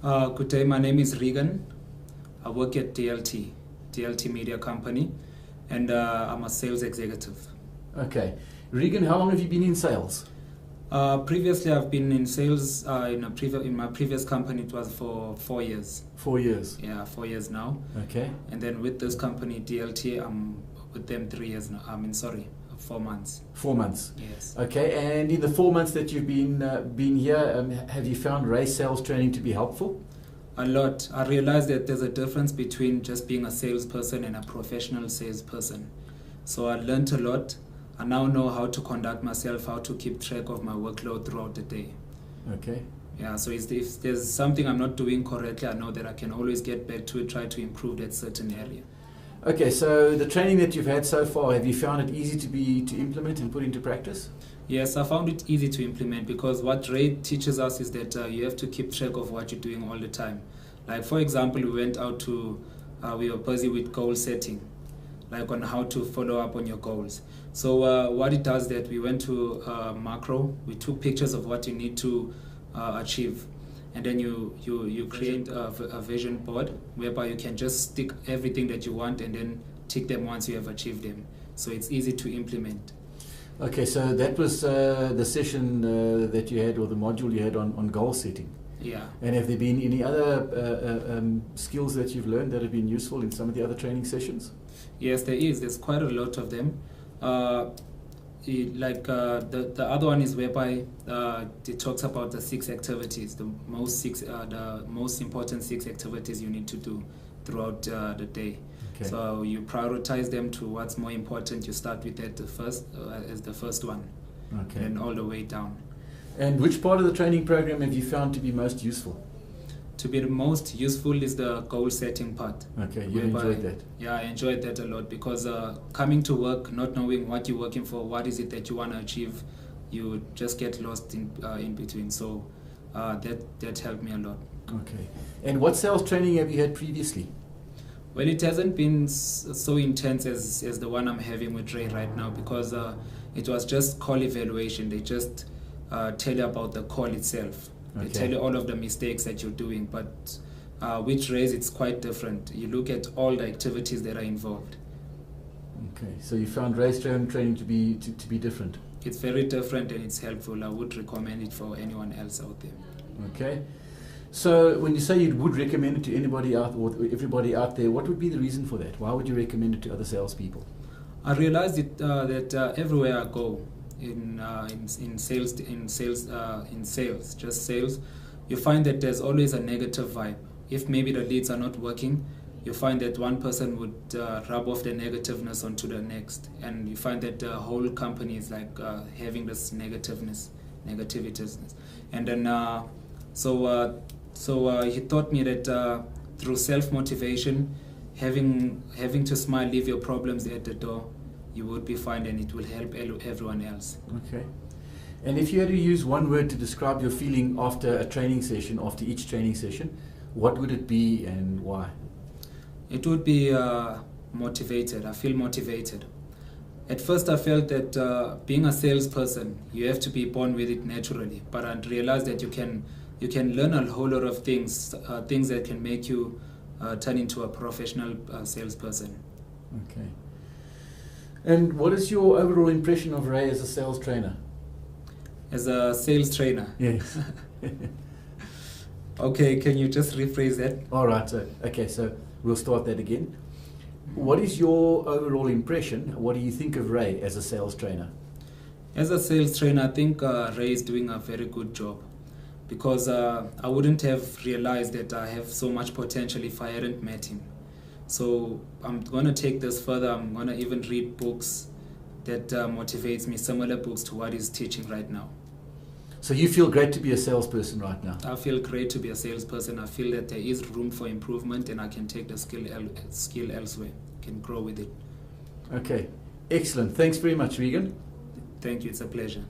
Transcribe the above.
Good day, my name is Reegan. I work at DLT Media Company, and I'm a sales executive. Okay. Reegan, how long have you been in sales? Previously, I've been in sales in my previous company. It was for 4 years. 4 years? Yeah, 4 years now. Okay. And then with this company, DLT, I'm with them 3 years now. 4 months. 4 months? Yes. Okay, and in the 4 months that you've been here, have you found Ray sales training to be helpful? A lot. I realized that there's a difference between just being a salesperson and a professional salesperson. So I learned a lot. I now know how to conduct myself, how to keep track of my workload throughout the day. Okay. Yeah, so if there's something I'm not doing correctly, I know that I can always get back to it, try to improve that certain area. Okay, so the training that you've had so far, have you found it easy to implement and put into practice? Yes, I found it easy to implement because what Ray teaches us is that you have to keep track of what you're doing all the time. Like, for example, we went out to, we were busy with goal setting, like on how to follow up on your goals. So what it does that we went to macro, we took pictures of what you need to achieve, and then you create a vision board whereby you can just stick everything that you want and then tick them once you have achieved them. So it's easy to implement. Okay, so that was the session that you had, or the module you had on goal setting. Yeah. And have there been any other skills that you've learned that have been useful in some of the other training sessions? Yes, there is. There's quite a lot of them. The other one is whereby it talks about the 6 activities, the most important 6 activities you need to do throughout the day. Okay. So you prioritize them to what's more important. You start with that as the first one, okay, and all the way down. And which part of the training program have you found to be most useful? To be the most useful is the goal setting part. Okay, you enjoyed that? Yeah, I enjoyed that a lot because coming to work, not knowing what you're working for, what is it that you want to achieve, you just get lost in between. So that helped me a lot. Okay. And what sales training have you had previously? Well, it hasn't been so intense as the one I'm having with Ray right now because it was just call evaluation. They just tell you about the call itself. They tell you all of the mistakes that you're doing, but with Rays it's quite different. You look at all the activities that are involved. Okay, so you found Rays training to be different. It's very different and it's helpful. I would recommend it for anyone else out there. Okay, so when you say you would recommend it to anybody out or everybody out there, what would be the reason for that? Why would you recommend it to other salespeople? I realized that everywhere I go, in sales, just sales, you find that there's always a negative vibe. If maybe the leads are not working, you find that one person would rub off the negativeness onto the next, and you find that the whole company is like having this negativities. And then so he taught me that through self-motivation, having to smile, leave your problems at the door, you would be fine, and it will help everyone else. Okay. And if you had to use one word to describe your feeling after a training session, after each training session, what would it be and why? It would be motivated. I feel motivated. At first I felt that being a salesperson, you have to be born with it naturally, but I realized that you can learn a whole lot of things that can make you turn into a professional salesperson. Okay. And what is your overall impression of Ray as a sales trainer? As a sales trainer? Yes. Okay, can you just rephrase that? All right, so we'll start that again. What is your overall impression? What do you think of Ray as a sales trainer? As a sales trainer, I think Ray is doing a very good job because I wouldn't have realized that I have so much potential if I hadn't met him. So I'm going to take this further. I'm going to even read books that motivates me, similar books to what he's teaching right now. So you feel great to be a salesperson right now? I feel great to be a salesperson. I feel that there is room for improvement and I can take the skill elsewhere, can grow with it. Okay, excellent. Thanks very much, Reegan. Thank you. It's a pleasure.